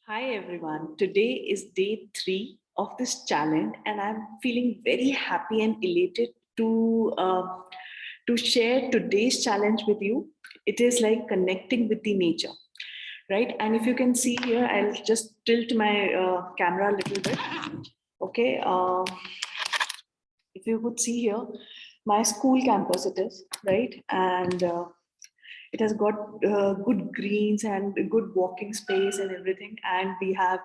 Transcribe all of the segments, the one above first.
Hi everyone. Today is day 3 of this challenge, and I'm feeling very happy and elated to share today's challenge with you. It is like connecting with the nature, right? And if you can see here, I'll just tilt my camera a little bit. Okay. If you could see here, my school campus it is, right, and it has got good greens and good walking space and everything, and we have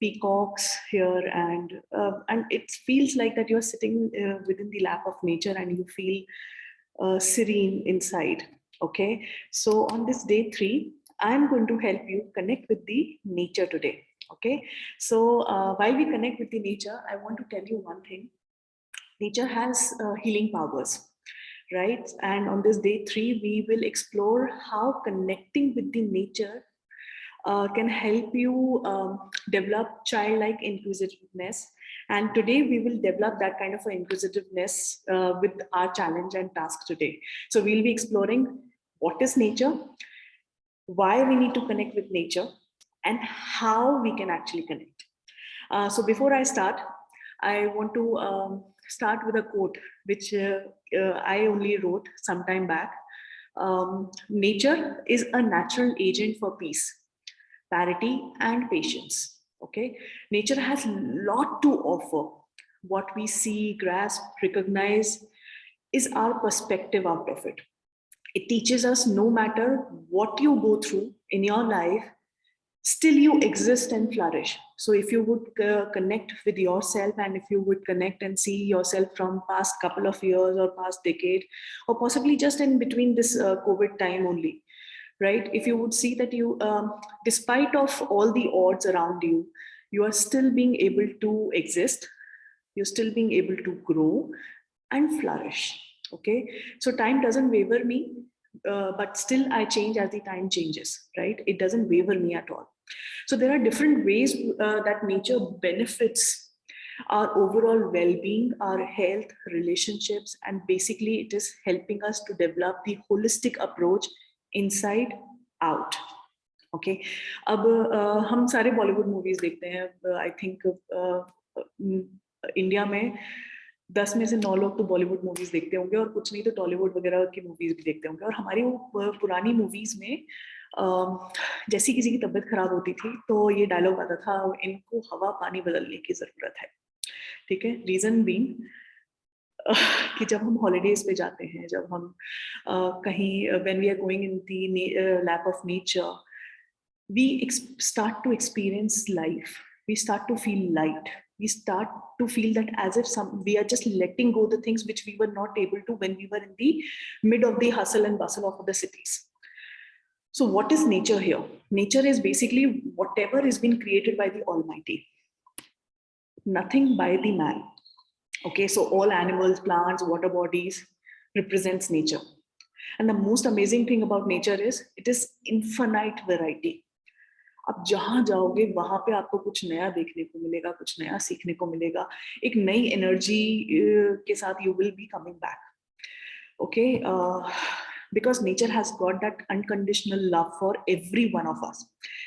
peacocks here, and it feels like that you're sitting within the lap of nature and you feel serene inside. Okay, so on this day 3, I'm going to help you connect with the nature today. Okay, so while we connect with the nature, I want to tell you one thing. Nature has healing powers, right? And on this day 3, we will explore how connecting with the nature can help you develop childlike inquisitiveness. And today we will develop that kind of a inquisitiveness with our challenge and task today. So we'll be exploring what is nature, why we need to connect with nature, and how we can actually connect. So before I start, I want to start with a quote which I only wrote some time back. Nature is a natural agent for peace, parity, and patience. Okay, nature has a lot to offer. What we see, grasp, recognize is our perspective out of it. It teaches us no matter what you go through in your life, still you exist and flourish. So if you would connect with yourself, and if you would connect and see yourself from past couple of years or past decade, or possibly just in between this COVID time only, right? If you would see that you, despite of all the odds around you, you are still being able to exist, you're still being able to grow and flourish. Okay, so time doesn't waver me, but still I change as the time changes, right? It doesn't waver me at all. So there are different ways that nature benefits our overall well-being, our health, relationships, and basically it is helping us to develop the holistic approach inside out. Okay अब हम सारे Bollywood movies देखते हैं. I think India में 10 में से 9 लोग तो बॉलीवुड मूवीज देखते होंगे, और कुछ नहीं तो टॉलीवुड वगैरह की मूवीज भी देखते होंगे. और हमारी वो पुरानी मूवीज में जैसी किसी की तबीयत खराब होती थी तो ये डायलॉग आता था, इनको हवा पानी बदलने की जरूरत है. ठीक है, रीजन बीइंग कि जब हम हॉलीडेज पे जाते हैं, जब हम कहीं when we are going in the lap of nature, we start to experience life, we start to feel light, we start to feel that as if we are just letting go the things which we were not able to when we were in the mid of the hustle and bustle of the cities. So what is nature here? Nature is basically whatever has been created by the Almighty, nothing by the man. Okay, so all animals, plants, water bodies represents nature. And the most amazing thing about nature is it is infinite variety. आप जहां जाओगे वहां पे आपको कुछ नया देखने को मिलेगा, कुछ नया सीखने को मिलेगा, एक नई एनर्जी के साथ you will be coming back. Okay, because nature has got that unconditional love for every one of us,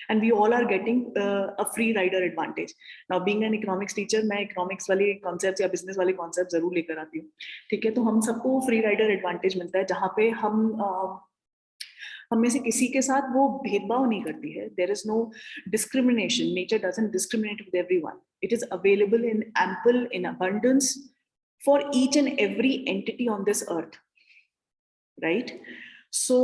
and we all are getting a free rider advantage. Now being an economics teacher, मैं economics वाले concepts या business वाले concepts जरूर लेकर आती हूँ. ठीक है, तो हम सबको free rider advantage मिलता है जहाँ पे हम में से किसी के साथ वो भेदभाव नहीं करती है. There is no discrimination. Nature doesn't discriminate with everyone. It is available in ample, in abundance for each and every entity on this earth, right? So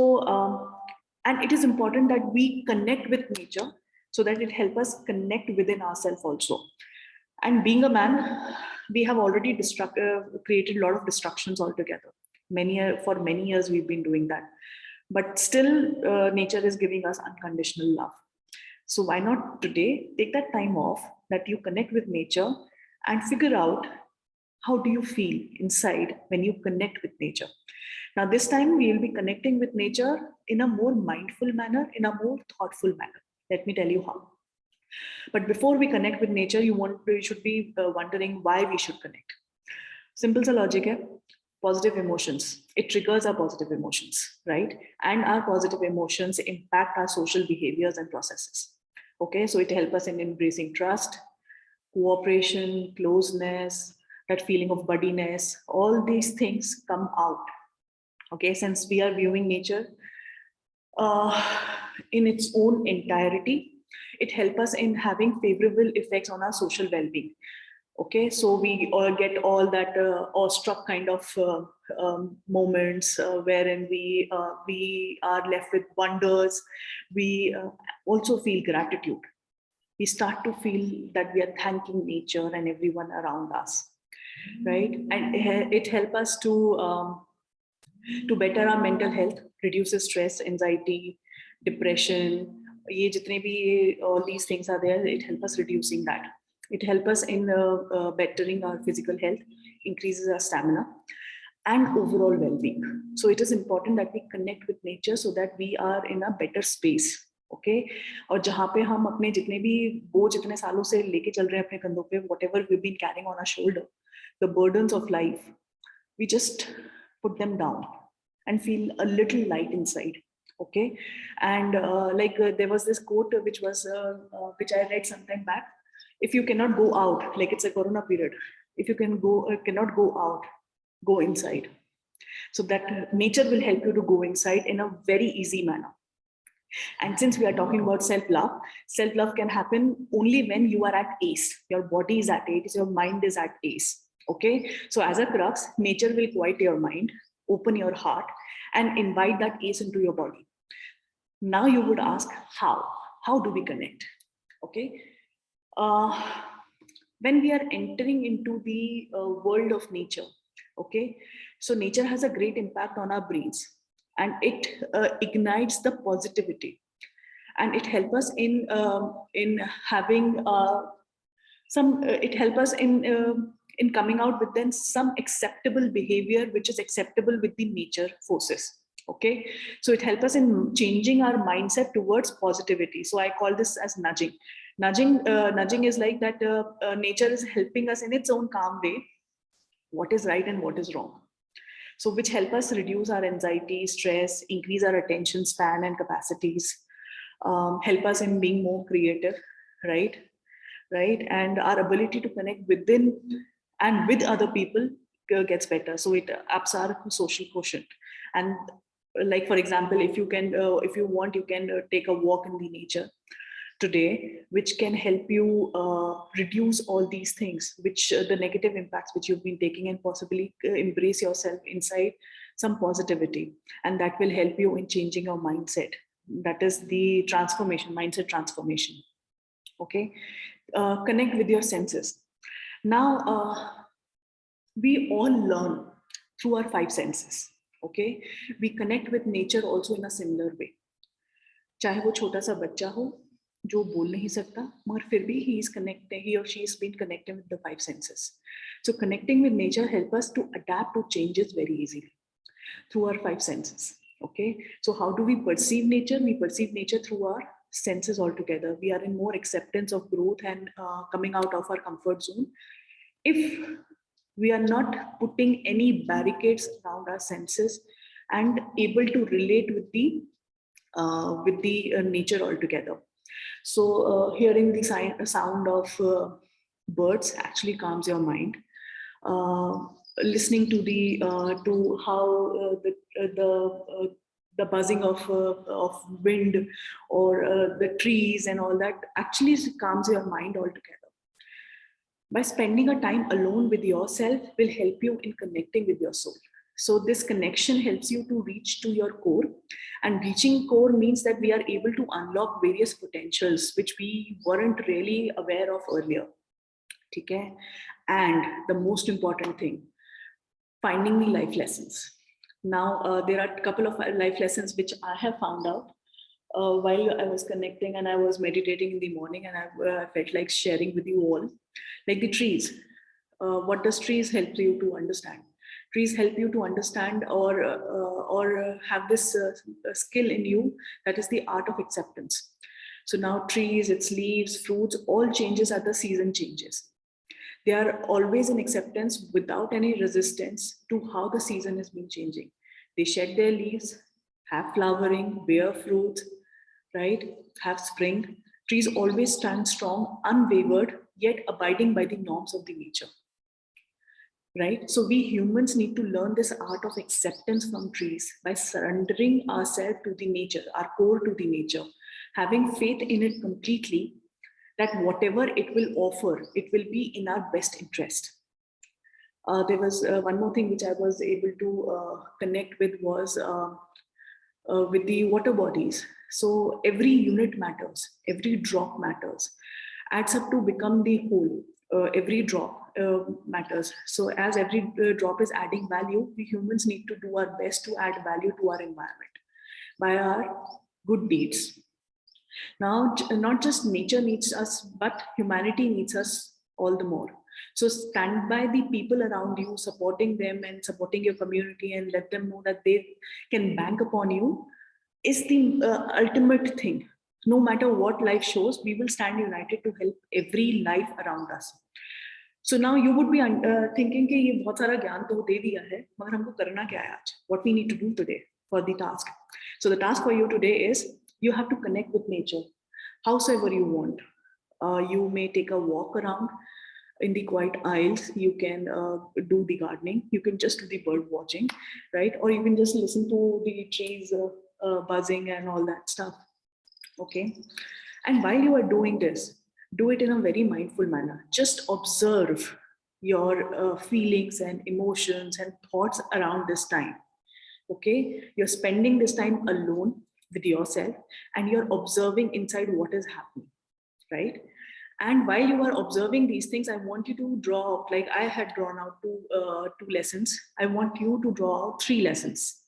and it is important that we connect with nature so that it helps us connect within ourselves also. And being a man, we have already created a lot of destructions altogether. For many years we've been doing that, but still nature is giving us unconditional love. So why not today take that time off, that you connect with nature and figure out how do you feel inside when you connect with nature. Now this time we will be connecting with nature in a more mindful manner, in a more thoughtful manner. Let me tell you how. But before we connect with nature, you should be wondering why we should connect. Simple sa logic hai. positive emotions. It triggers our positive emotions, right? And our positive emotions impact our social behaviors and processes. Okay, so it helps us in embracing trust, cooperation, closeness, that feeling of buddiness. All these things come out. Okay, since we are viewing nature in its own entirety, it helps us in having favorable effects on our social well-being. Okay, so we all get all that awestruck kind of moments wherein we are left with wonders. We also feel gratitude. We start to feel that we are thanking nature and everyone around us, right? And it helps us to better our mental health, reduces stress, anxiety, depression. ये जितने भी all these things are there, it helps us reducing that. It helps us in bettering our physical health, increases our stamina, and overall well-being. So it is important that we connect with nature so that we are in a better space. Okay, और जहाँ पे हम अपने जितने भी बोझ इतने सालों से लेके चल रहे हैं अपने कंधों पे, whatever we've been carrying on our shoulder, the burdens of life, we just put them down and feel a little light inside. Okay, and there was this quote which which I read some time back. If you cannot go out, like it's a corona period, if you cannot go out, go inside. So that nature will help you to go inside in a very easy manner. And since we are talking about self-love can happen only when you are at ease. Your body is at ease, your mind is at ease. Okay, so as a crux, nature will quiet your mind, open your heart, and invite that ease into your body. Now you would ask, how? How do we connect? Okay, when we are entering into the world of nature, okay, so nature has a great impact on our brains, and it ignites the positivity, and it helps us in having it helps us in coming out with then some acceptable behavior which is acceptable with the nature forces. Okay, so it helps us in changing our mindset towards positivity. So I call this as nudging. Nudging is like that nature is helping us in its own calm way what is right and what is wrong. So which help us reduce our anxiety, stress, increase our attention span and capacities, help us in being more creative, right? And our ability to connect within and with other people gets better. So it ups our social quotient. And like, for example, if you want, you can take a walk in the nature today, which can help you reduce all these things, which the negative impacts which you've been taking, and possibly embrace yourself inside some positivity. And that will help you in changing your mindset. That is the transformation, mindset transformation. Okay, connect with your senses. Now, we all learn through our 5 senses. Okay, we connect with nature also in a similar way. चाहे वो छोटा सा बच्चा हो जो बोल नहीं सकता, मगर फिर भी he or she has been connected with the 5 senses. So connecting with nature helps us to adapt to changes very easily through our 5 senses. Okay, so how do we perceive nature? We perceive nature through our senses altogether. We are in more acceptance of growth and coming out of our comfort zone. If we are not putting any barricades around our senses and able to relate with the nature altogether. So hearing the sound of birds actually calms your mind. Listening to to how the buzzing of wind or the trees and all that actually calms your mind altogether. By spending a time alone with yourself will help you in connecting with your soul. So this connection helps you to reach to your core, and reaching core means that we are able to unlock various potentials which we weren't really aware of earlier. Okay? And the most important thing, finding the life lessons. Now, there are a couple of life lessons which I have found out while I was connecting and I was meditating in the morning, and I felt like sharing with you all. Like the trees. What does trees help you to understand? Trees help you to understand or have this skill in you, that is the art of acceptance. So now trees, its leaves, fruits, all changes as the season changes. They are always in acceptance without any resistance to how the season has been changing. They shed their leaves, have flowering, bear fruit, right? Have spring. Trees always stand strong, unwavered, yet abiding by the norms of the nature, right? So we humans need to learn this art of acceptance from trees by surrendering ourselves to the nature, our core to the nature, having faith in it completely, that whatever it will offer, it will be in our best interest. There was one more thing which I was able to connect with was with the water bodies. So every unit matters, every drop matters, adds up to become the whole. Every drop matters. So as every drop is adding value, we humans need to do our best to add value to our environment by our good deeds. Now, not just nature needs us, but humanity needs us all the more. So stand by the people around you, supporting them and supporting your community, and let them know that they can bank upon you is the ultimate thing. No matter what life shows, we will stand united to help every life around us. So now you would be thinking कि ये बहुत सारा ज्ञान तो दे दिया है, मगर हमको करना क्या है आज? What we need to do today for the task. So the task for you today is you have to connect with nature, howsoever you want. You may take a walk around in the quiet aisles. You can do the gardening. You can just do the bird watching, right? Or you can just listen to the trees buzzing and all that stuff. Okay. And while you are doing this, do it in a very mindful manner. Just observe your feelings and emotions and thoughts around this time. Okay. You're spending this time alone with yourself and you're observing inside what is happening, right? And while you are observing these things, I want you to draw out, like I had drawn out two lessons. I want you to draw out 3 lessons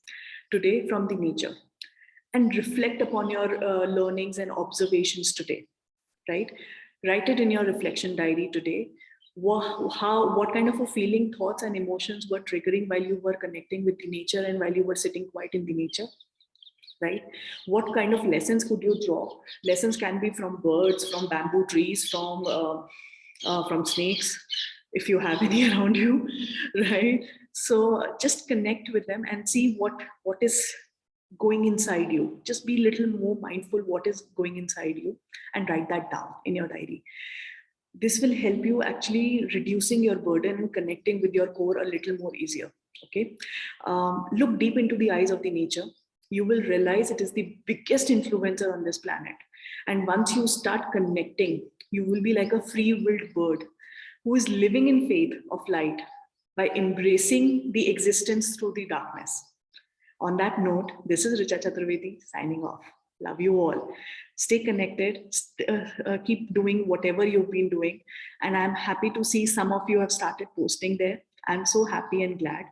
today from the nature and reflect upon your learnings and observations today, right? Write it in your reflection diary today. What kind of a feeling, thoughts, and emotions were triggering while you were connecting with the nature and while you were sitting quiet in the nature, right? What kind of lessons could you draw? Lessons can be from birds, from bamboo trees, from snakes, if you have any around you, right? So just connect with them and see what is going inside you. Just be a little more mindful what is going inside you and write that down in your diary. This will help you actually reducing your burden and connecting with your core a little more easier. Okay. Look deep into the eyes of the nature. You will realize it is the biggest influencer on this planet. And once you start connecting, you will be like a free-willed bird who is living in faith of light by embracing the existence through the darkness. On that note, this is Richa Chaturvedi signing off. Love you all. Stay connected. Keep doing whatever you've been doing. And I'm happy to see some of you have started posting there. I'm so happy and glad.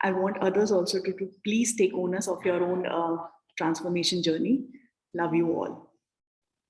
I want others also to please take onus of your own transformation journey. Love you all.